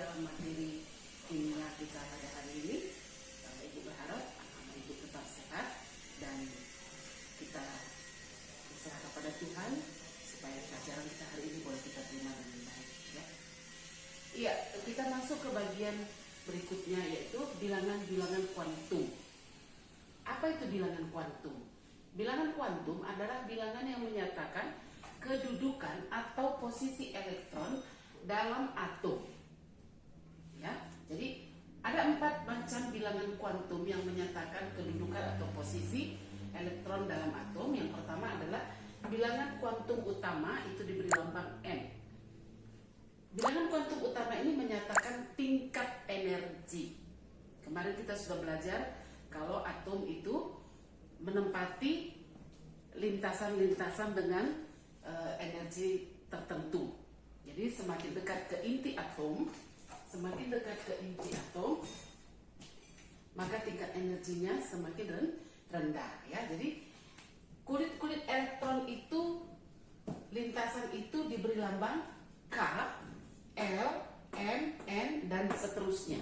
dalam materi kimia kita pada hari ini. Ibu berharap Ibu tetap sehat dan kita berserah kepada Tuhan supaya pelajaran kita hari ini boleh kita terima dengan baik. Ya. Iya, kita masuk ke bagian berikutnya yaitu bilangan-bilangan kuantum. Apa itu bilangan kuantum? Bilangan kuantum adalah bilangan yang menyatakan kedudukan atau posisi elektron dalam atom. Ya, jadi ada 4 macam bilangan kuantum yang menyatakan kedudukan atau posisi elektron dalam atom. Yang pertama adalah bilangan kuantum utama, itu diberi lambang M. Bilangan kuantum utama ini menyatakan tingkat energi. Kemarin kita sudah belajar kalau atom itu menempati lintasan-lintasan dengan energi tertentu. Jadi semakin dekat ke inti atom, maka tingkat energinya semakin rendah. Ya, jadi kulit-kulit elektron itu, lintasan itu diberi lambang K, L, M, N, dan seterusnya.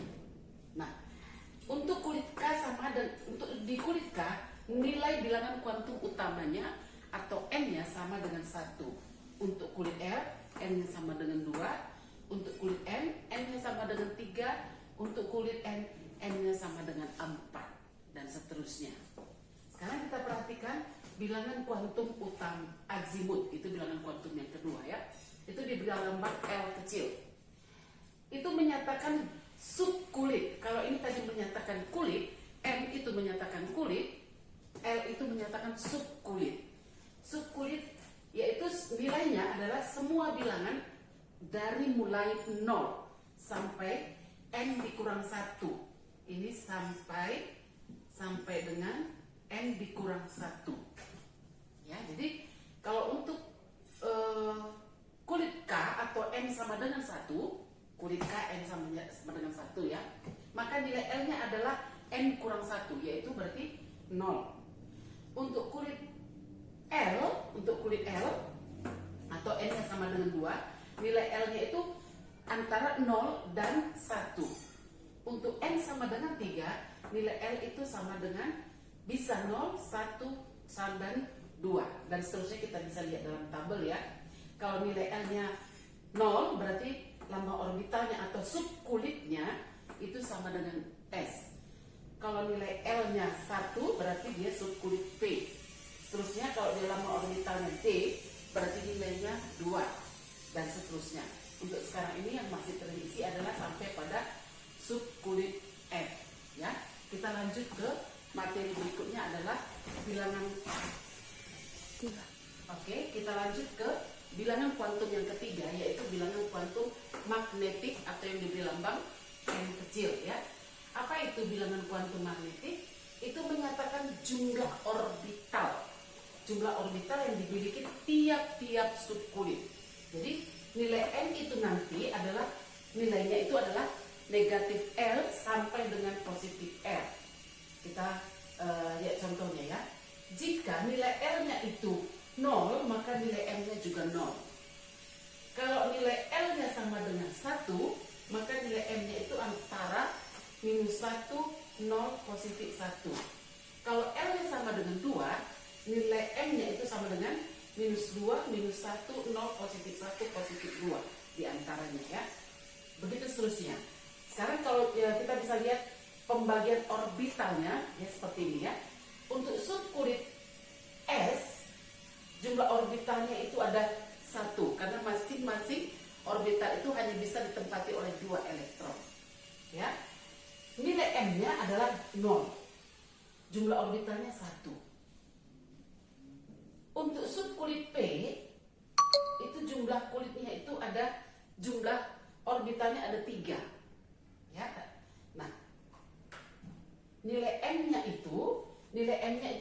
Nah, untuk kulit K sama dan untuk di kulit K nilai bilangan kuantum utamanya atau N-nya sama dengan 1. Untuk kulit L, N-nya sama dengan 2. Untuk kulit M, N-nya sama dengan 3. Untuk kulit N, N-nya sama dengan 4. Dan seterusnya. Sekarang kita perhatikan bilangan kuantum utama azimut. Itu bilangan kuantum yang kedua ya. Itu diberi lambang L kecil. Itu menyatakan subkulit. Kalau ini tadi menyatakan kulit, M itu menyatakan kulit, L itu menyatakan subkulit. Subkulit yaitu nilainya adalah semua bilangan dari mulai 0 sampai N dikurang 1. Ini sampai dengan N dikurang 1. Ya, jadi kalau untuk kulit K atau N sama dengan 1, kulit K N sama dengan 1 ya, maka nilai L-nya adalah N kurang 1, yaitu berarti 0. Untuk kulit L atau N-nya sama dengan 2, nilai L-nya itu antara 0 dan 1. Untuk N sama dengan 3, nilai L itu sama dengan bisa 0, 1, dan 2. Dan seterusnya kita bisa lihat dalam tabel ya. Kalau nilai L-nya 0 berarti lambang orbitalnya atau subkulitnya itu sama dengan S. Kalau nilai L-nya 1 berarti dia subkulit P. Seterusnya kalau dia lambang orbitalnya T berarti nilainya 2 dan seterusnya. Untuk sekarang ini yang masih terisi adalah sampai pada subkulit F ya. Kita lanjut ke materi berikutnya adalah bilangan. Oke, kita lanjut ke bilangan kuantum yang ketiga, yaitu bilangan kuantum magnetik atau yang diberi lambang M kecil ya. Apa itu bilangan kuantum magnetik? Itu menyatakan jumlah orbital. Jumlah orbital yang dimiliki tiap-tiap subkulit. Jadi nilai M itu nanti adalah nilainya itu adalah negatif L sampai dengan positif R. Kita lihat contohnya ya. Jika nilai L-nya itu 0, maka nilai M-nya juga 0. Kalau nilai L-nya sama dengan 1, maka nilai M-nya itu antara minus 1, 0, positif 1. Kalau L-nya sama dengan 2, nilai M-nya itu sama dengan minus 2, minus 1, 0, positif 1, positif 2 diantaranya ya. Begitu seterusnya. Sekarang kalau kita bisa lihat pembagian orbitalnya ya seperti ini ya. Untuk subkulit S, jumlah orbitalnya itu ada 1 karena masing-masing orbital itu hanya bisa ditempati oleh 2 elektron. Ya. Nilai M-nya adalah 0. Jumlah orbitalnya 1. Untuk subkulit P, itu jumlah kulitnya itu ada jumlah orbitalnya ada 3. Ya. Nah, nilai M-nya itu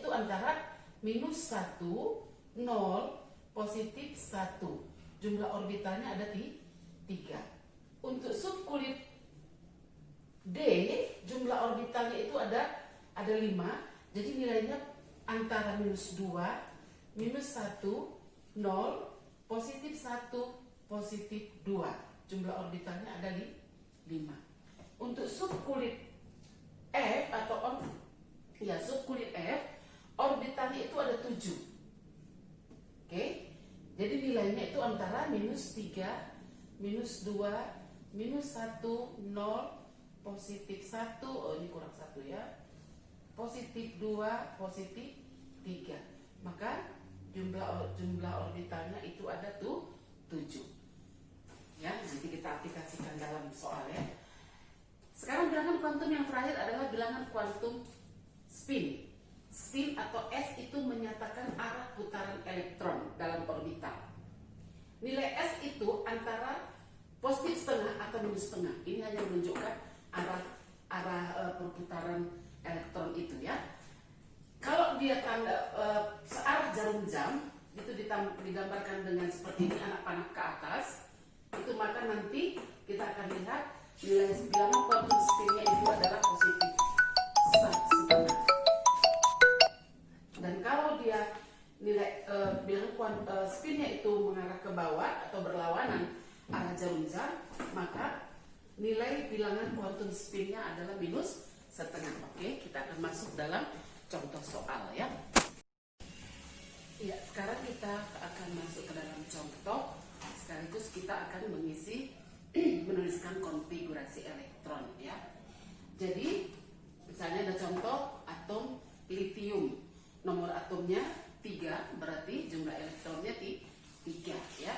antara minus 1, 0, positif 1. Jumlah orbitalnya ada 3. Untuk subkulit D, jumlah orbitalnya itu ada 5. Jadi nilainya antara minus 2, minus 1, 0, positif 1, positif 2. Jumlah orbitalnya ada 5. 5. Untuk subkulit F atau subkulit F, orbitalnya itu ada 7. Oke, jadi nilainya itu antara -3, -2, -1, 0, +1, oh ini kurang 1 ya, +2, +3. Maka jumlah orbitalnya itu ada tuh 7. Ya, nanti kita aplikasikan dalam soal ya. Sekarang bilangan kuantum yang terakhir adalah bilangan kuantum spin. Spin atau S itu menyatakan arah putaran elektron dalam orbital. Nilai S itu antara positif setengah atau minus setengah. Ini hanya menunjukkan arah perputaran elektron itu ya. Kalau dia tanda searah jarum jam itu digambarkan dengan seperti ini, anak panah ke atas, itu maka nanti kita akan lihat nilai bilangan kuantum spinnya itu adalah positif setengah. Dan kalau dia nilai bilangan spinnya itu mengarah ke bawah atau berlawanan arah jarum jam, maka nilai bilangan kuantum spinnya adalah -setengah. Oke, kita akan masuk dalam contoh soal ya. Ya, sekarang kita akan masuk ke dalam contoh. Sekaligus kita akan menuliskan konfigurasi elektron ya. Jadi, misalnya ada contoh atom litium. Nomor atomnya 3, berarti jumlah elektronnya 3 ya.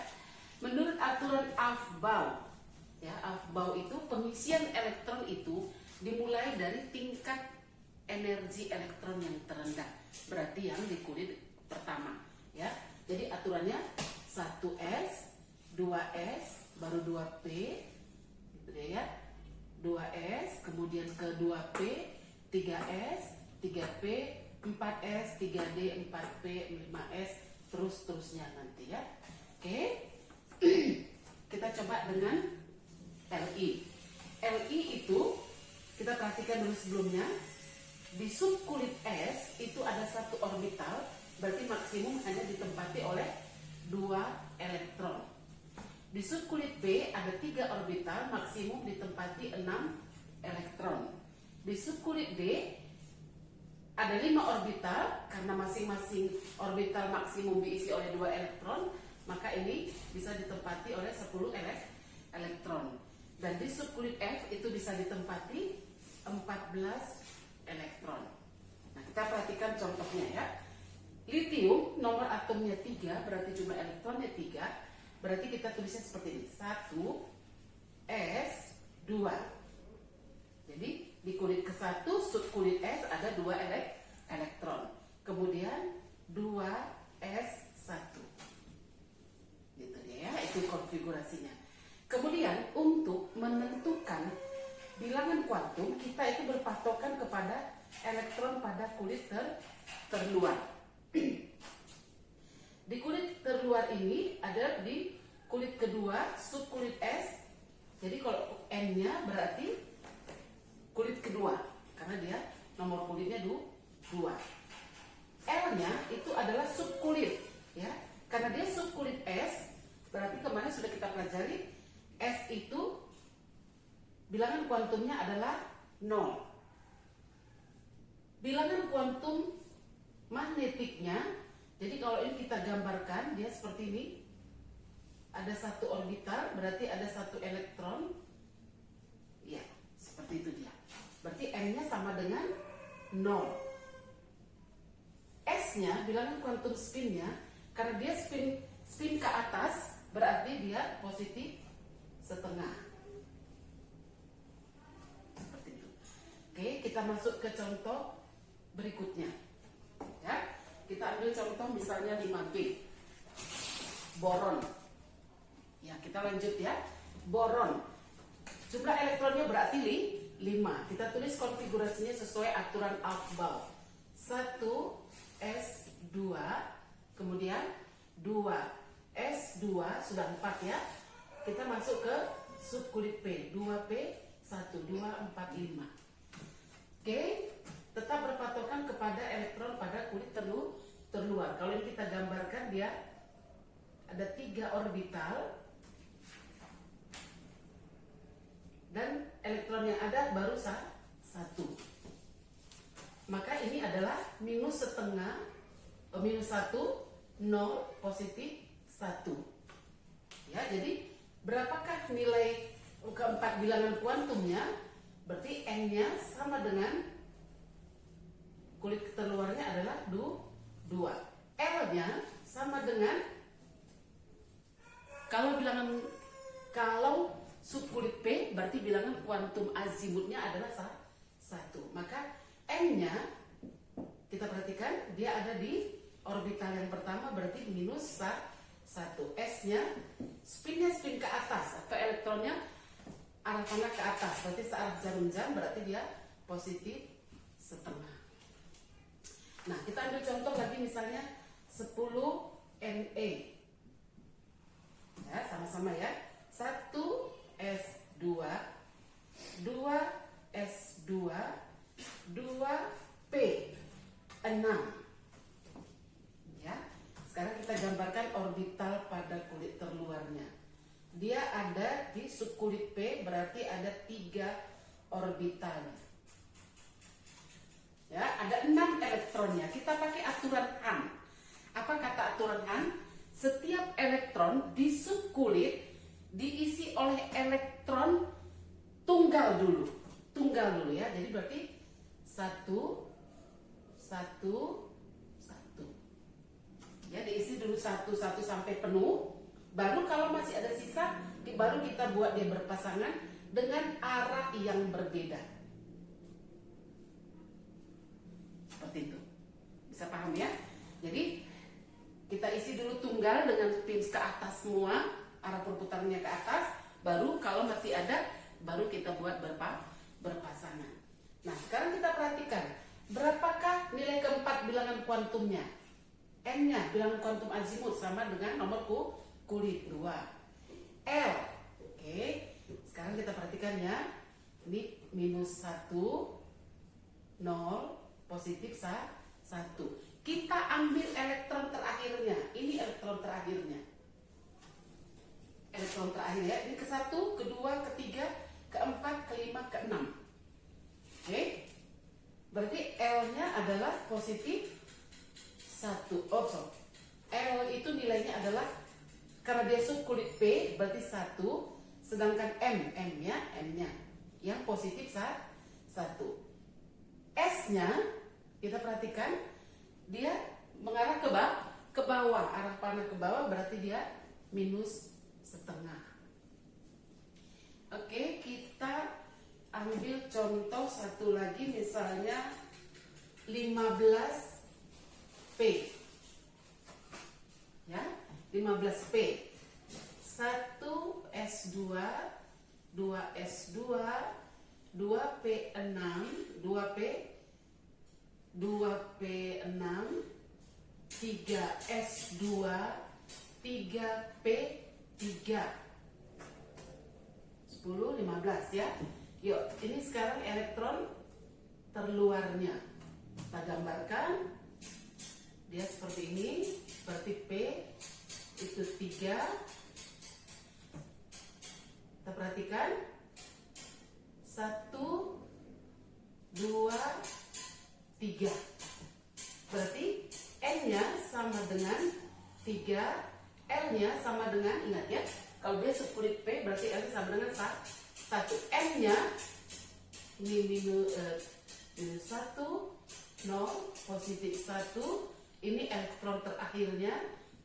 Menurut aturan Aufbau, ya, Aufbau itu pengisian elektron itu dimulai dari tingkat energi elektron yang terendah, berarti yang di kulit pertama ya. Jadi aturannya 1s, 2s, baru 2p gitu deh ya, 2s, kemudian ke 2p, 3s, 3p, 4s, 3d, 4p, 5s, terusnya nanti ya. Oke. Kita coba dengan Li. Li itu kita perhatikan dulu sebelumnya. Di subkulit S itu ada 1 orbital, berarti maksimum hanya ditempati oleh 2 elektron. Di subkulit B ada 3 orbital, maksimum ditempati 6 elektron. Di subkulit D ada 5 orbital, karena masing-masing orbital maksimum diisi oleh 2 elektron, maka ini bisa ditempati oleh 10 elektron. Dan di subkulit F itu bisa ditempati 14 elektron. Nah, kita perhatikan contohnya ya. Litium nomor atomnya 3, berarti jumlah elektronnya 3. Berarti kita tulisnya seperti ini, 1s2. Jadi di kulit ke-1 subkulit S ada 2 elektron. Kemudian 2s1. Gitu ya, itu konfigurasinya. Kemudian untuk menentukan bilangan kuantum, kita itu berpatokan kepada elektron pada kulit terluar. Di kulit terluar ini ada di kulit kedua subkulit S. Jadi kalau N-nya berarti kulit kedua, karena dia nomor kulitnya 2. L-nya itu adalah subkulit ya. Karena dia subkulit S, berarti kemarin sudah kita pelajari S itu bilangan kuantumnya adalah 0. Bilangan kuantum magnetiknya, jadi kalau ini kita gambarkan, dia seperti ini. Ada 1 orbital, berarti ada 1 elektron. Ya, seperti itu dia. Berarti M-nya sama dengan 0. S-nya, bilangan kuantum spinnya, karena dia spin ke atas, berarti dia positif setengah. Seperti itu. Oke, kita masuk ke contoh berikutnya. Ya, kita ambil contoh misalnya 5B. Boron. Ya, kita lanjut ya. Boron. Jumlah elektronnya berarti 5. Kita tulis konfigurasinya sesuai aturan Aufbau. 1s2, kemudian 2s2 sudah 4 ya. Kita masuk ke subkulit P, 2p1, 2, 4, 5. Oke, tetap berpatokan kepada elektron pada kulit terluar. Kalau ini kita gambarkan, dia ada 3 orbital dan ada baru 1. Maka ini adalah minus setengah, minus 1, 0, positif 1. Ya, jadi berapakah nilai keempat bilangan kuantumnya? Berarti N-nya sama dengan kulit terluarnya adalah 2. L-nya sama dengan, kalau subkulit P berarti bilangan kuantum azimutnya adalah 1. Maka N-nya kita perhatikan dia ada di orbital yang pertama, berarti minus 1. S-nya spinnya spin ke atas atau elektronnya arah panah ke atas, berarti searah jarum jam, berarti dia positif setengah. Nah, kita ambil contoh lagi misalnya 10 Ne. Ya, sama-sama ya. 1 S2, 2 S2, 2 P6. Ya. Sekarang kita gambarkan orbital pada kulit terluarnya. Dia ada di subkulit P, berarti ada 3 orbital. Ya, ada 6 elektronnya. Kita pakai aturan Hahn. Apa kata aturan Hahn? Setiap elektron di subkulit diisi oleh elektron tunggal dulu ya. Jadi berarti 1, 1, 1. Ya, diisi dulu 1 sampai penuh. Baru kalau masih ada sisa, baru kita buat dia berpasangan dengan arah yang berbeda. Seperti itu. Bisa paham ya? Jadi kita isi dulu tunggal dengan spin ke atas semua, arah perputarannya ke atas. Baru kalau masih ada, baru kita buat berpasangan. Nah, sekarang kita perhatikan berapakah nilai keempat bilangan kuantumnya. N-nya bilangan kuantum azimut sama dengan nomor kulit 2. L. Oke. Sekarang kita perhatikan ya. Ini minus 1, 0, positif 1. Kita ambil elektron terakhirnya. Ini elektron terakhirnya. Elektron terakhir ya. Ini ke-1, ke-2, ke-3, ke-4, ke-5, ke-6. Oke. Berarti L-nya adalah positif 1. L itu nilainya adalah, karena dia subkulit P berarti 1, sedangkan M-nya yang positif 1. S-nya kita perhatikan dia mengarah ke bawah, arah panah ke bawah, berarti dia minus setengah. Oke, kita ambil contoh satu lagi, misalnya 15P. Ya, 15P. 1 S2, 2 S2, 2 P6, 2P6, 3 S2, 3 P3. 10, 15 ya. Yuk, ini sekarang elektron terluarnya. Kita gambarkan. Dia seperti ini, seperti P itu 3. Kita perhatikan 1, 2, 3. Berarti N-nya sama dengan 3, L-nya sama dengan, ingat ya, kalau dia subkulit P berarti L-nya sama dengan 1. M-nya ini minus 1, 0, positif 1. Ini elektron terakhirnya,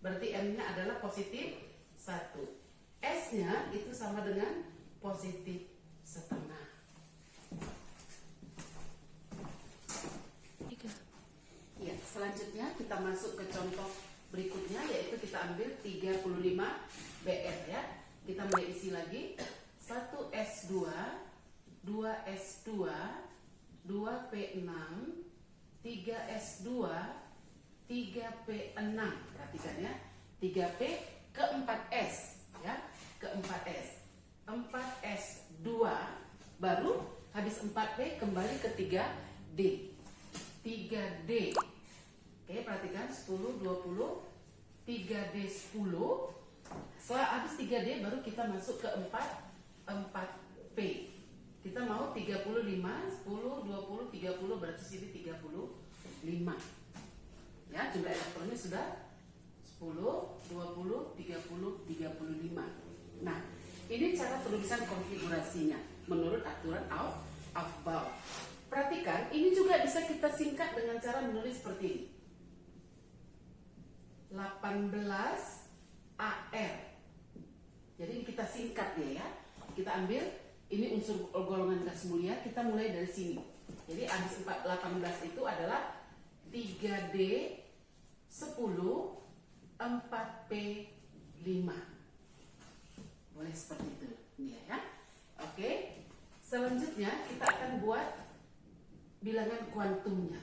berarti M-nya adalah positif 1. S-nya itu sama dengan positif setengah. Ya, selanjutnya kita masuk ke contoh berikutnya, yaitu kita ambil 35 BR ya. Kita mulai isi lagi. 1 S2, 2 S2, 2 P6, 3 S2, 3 P6. Perhatikan ya. 3P ke 4S ya, ke 4S. 4S2 baru habis 4P kembali ke 3D. 3D. Oke, perhatikan 10, 20, 3D 10. Setelah habis 3D baru kita masuk ke 4P. Kita mau 35, 10, 20, 30, berarti sini 35. Ya, jumlah elektronnya sudah 10, 20, 30, 35. Nah, ini cara penulisan konfigurasinya menurut aturan Aufbau. Perhatikan, ini juga bisa kita singkat dengan cara menulis seperti ini. 18 AR. Jadi kita singkat ya. Kita ambil ini unsur golongan gas mulia, kita mulai dari sini. Jadi habis 18 itu adalah 3D 10 4P 5. Boleh seperti itu ya. Oke. Selanjutnya kita akan buat bilangan kuantumnya.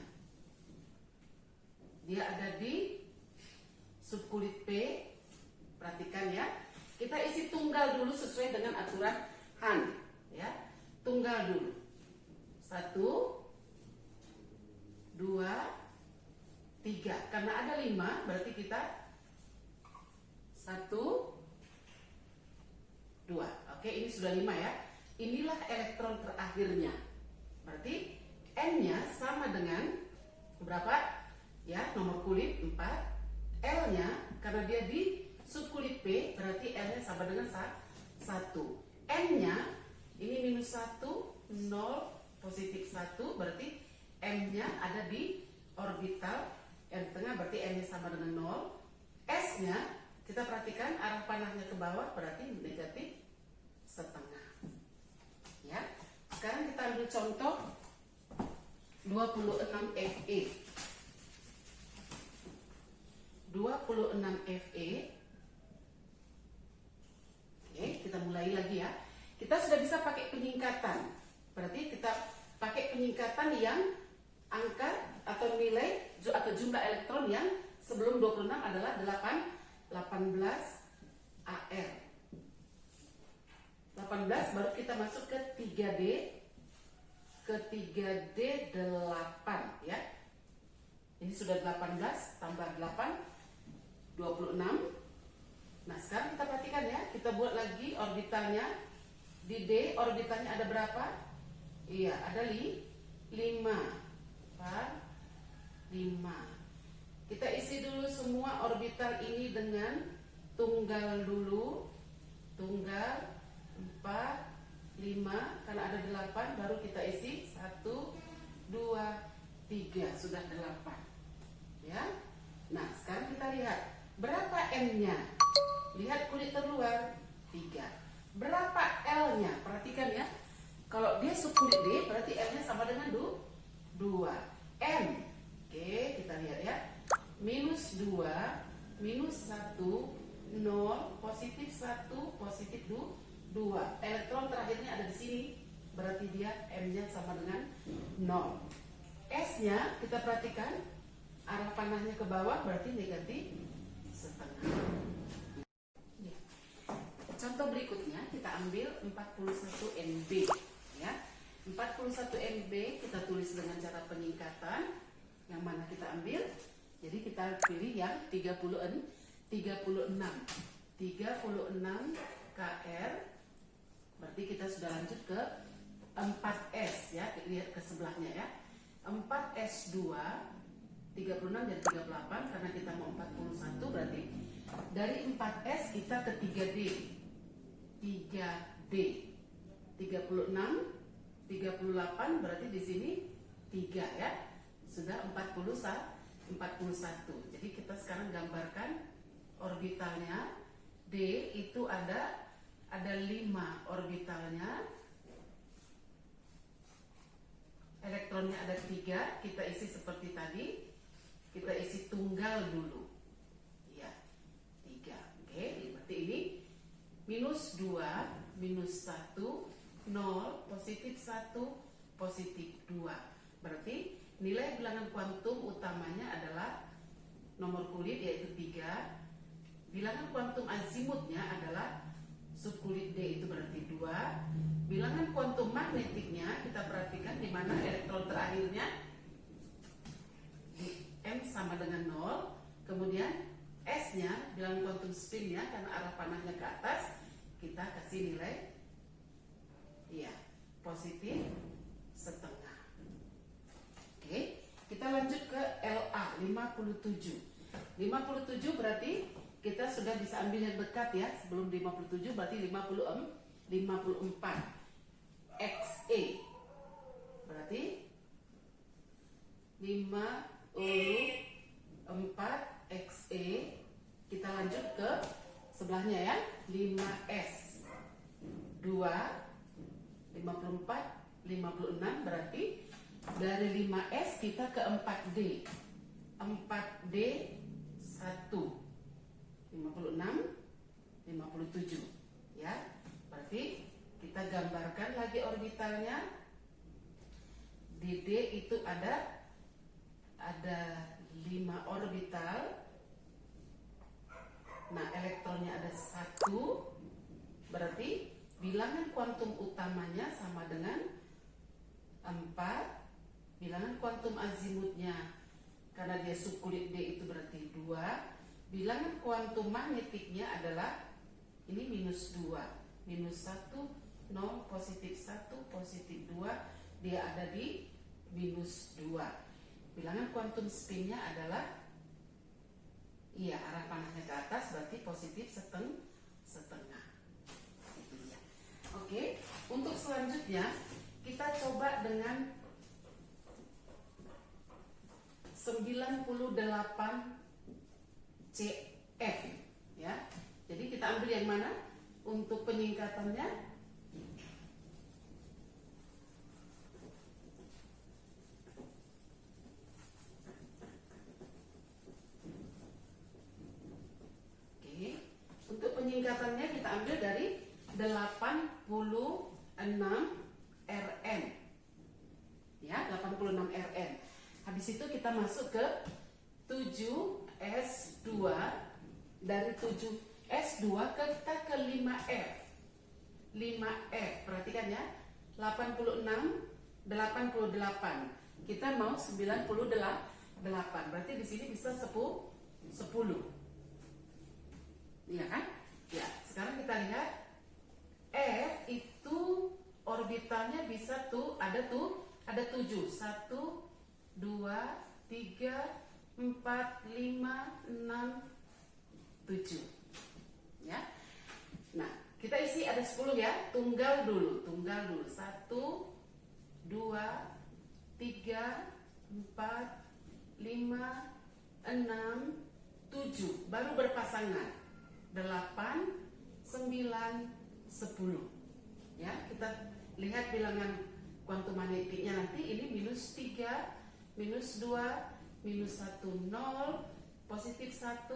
Dia ada di subkulit P. Perhatikan ya. Kita isi tunggal dulu sesuai dengan aturan Han. Ya, tunggal dulu. 1, 2, 3. Karena ada 5, berarti kita 1, 2. Oke, ini sudah 5 ya. Inilah elektron terakhirnya. Berarti N-nya sama dengan berapa? Ya, nomor kulit 4. L-nya karena dia di subkulit P, berarti L-nya sama dengan 1. N-nya ini minus 1, 0, positif 1, berarti M-nya ada di orbital yang tengah, berarti M-nya sama dengan 0. S-nya, kita perhatikan arah panahnya ke bawah, berarti negatif setengah. Ya. Sekarang kita ambil contoh 26 Fe. 26 Fe. Oke, kita mulai lagi ya. Kita sudah bisa pakai peningkatan. Berarti kita pakai peningkatan yang angka atau nilai atau jumlah elektron yang sebelum 26 adalah 18 AR. 18 baru kita masuk ke 3D. Ke 3D 8 ya. Ini sudah 18 tambah 8 26. Nah, sekarang kita perhatikan ya. Kita buat lagi orbitalnya. Di D orbitalnya ada berapa? Iya, ada 5. 4, 5. Kita isi dulu semua orbital ini dengan tunggal dulu. Tunggal 4, 5. Karena ada 8 baru kita isi 1, 2, 3. Sudah 8. Ya. Nah, sekarang kita lihat berapa N-nya. Lihat kulit terluar 3. Berapa L-nya? Perhatikan ya. Kalau dia subkulit D, berarti L-nya sama dengan 2. M. Oke, kita lihat ya. Minus 2, minus 1, 0, positif 1, positif 2. Elektron terakhirnya ada di sini. Berarti dia M-nya sama dengan 0. S-nya kita perhatikan. Arah panahnya ke bawah, berarti negatif setengah. Contoh berikutnya kita ambil 41 NB ya. 41 NB kita tulis dengan cara peningkatan. Yang mana kita ambil? Jadi kita pilih yang 36 KR. Berarti kita sudah lanjut ke 4S ya. Lihat ke sebelahnya ya. 4S2 36 dan 38 karena kita mau 41, berarti dari 4S kita ke 3D. 3D 36 38 berarti di sini 3 ya. Sudah 41. Jadi kita sekarang gambarkan orbitalnya. D itu ada 5 orbitalnya. Elektronnya ada 3, kita isi seperti tadi. Kita isi tunggal dulu. Ya, 3. Oke, berarti ini minus 2, minus 1, 0, positif 1, positif 2. Berarti nilai bilangan kuantum utamanya adalah nomor kulit yaitu 3. Bilangan kuantum azimutnya adalah subkulit D itu berarti 2. Bilangan kuantum magnetiknya kita perhatikan di mana elektron terakhirnya di M sama dengan 0. Kemudian S-nya, bilangan kuantum spinnya karena arah panahnya ke atas, kita kasih nilai positif setengah. Oke, kita lanjut ke LA 57. 57 berarti kita sudah bisa ambil yang dekat ya. Sebelum 57 berarti 54. XE berarti 54 XE. Kita lanjut ke sebelahnya ya. 5S 2 54 56 berarti dari 5S kita ke 4D. 4D 1 56 57 ya. Berarti kita gambarkan lagi orbitalnya. Di D itu ada 5 orbital. Nah, elektronnya ada 1. Berarti bilangan kuantum utamanya sama dengan 4. Bilangan kuantum azimutnya karena dia subkulit D itu berarti 2. Bilangan kuantum magnetiknya adalah ini minus 2. Minus 1, 0, positif 1, positif 2. Dia ada di minus 2. Bilangan kuantum spinnya adalah arah panahnya ke atas berarti positif setengah. Oke, untuk selanjutnya kita coba dengan 98 CF ya. Jadi kita ambil yang mana untuk penyingkatannya? Oke, untuk penyingkatannya kita ambil dari 86 Rn ya, 86 Rn. Habis itu kita masuk ke 7S2. Dari 7S2 kita ke 5F. 5F, perhatikan ya. 86 88. Kita mau 98. Berarti di sini bisa 10. Iya kan? Ya, sekarang kita lihat F itu orbitalnya bisa ada 7. 1 2 3 4 5 6 7 ya. Nah, kita isi ada 10 ya. Tunggal dulu 1 2 3 4 5 6 7 baru berpasangan 8 9 10 ya. Kita lihat bilangan kuantum magnetiknya nanti. Ini minus 3 minus 2 minus 1 0 positif 1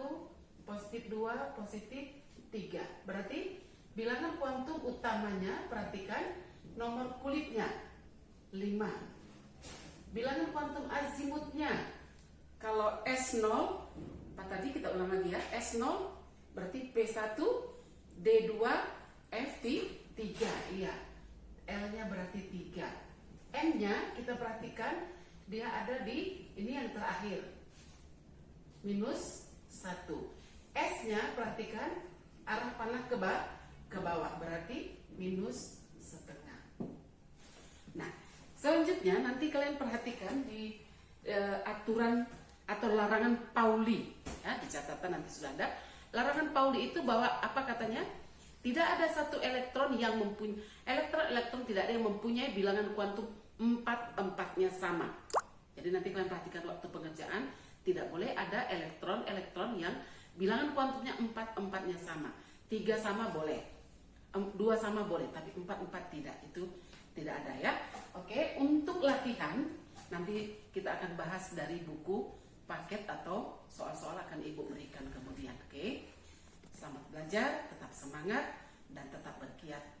positif 2 positif 3. Berarti bilangan kuantum utamanya, perhatikan nomor kulitnya 5. Bilangan kuantum azimutnya kalau S0 apa tadi, kita ulang lagi ya. S0 berarti P1 D2 F3 iya. L-nya berarti 3. N-nya kita perhatikan dia ada di ini yang terakhir minus 1. S-nya perhatikan arah panah ke bawah berarti minus setengah. Nah, selanjutnya nanti kalian perhatikan di aturan atau larangan Pauli ya, di catatan nanti sudah ada. Larangan Pauli itu bahwa apa katanya? Tidak ada satu elektron yang mempunyai elektron tidak ada yang mempunyai bilangan kuantum 4-4-nya sama. Jadi nanti kalian perhatikan waktu pengerjaan, tidak boleh ada elektron yang bilangan kuantumnya 4-4-nya sama. 3 sama boleh, 2 sama boleh, tapi 4-4 tidak. Itu tidak ada ya. Oke, untuk latihan nanti kita akan bahas dari buku paket atau soal-soal akan Ibu berikan kemudian. Oke, selamat belajar, tetap semangat dan tetap berkiat.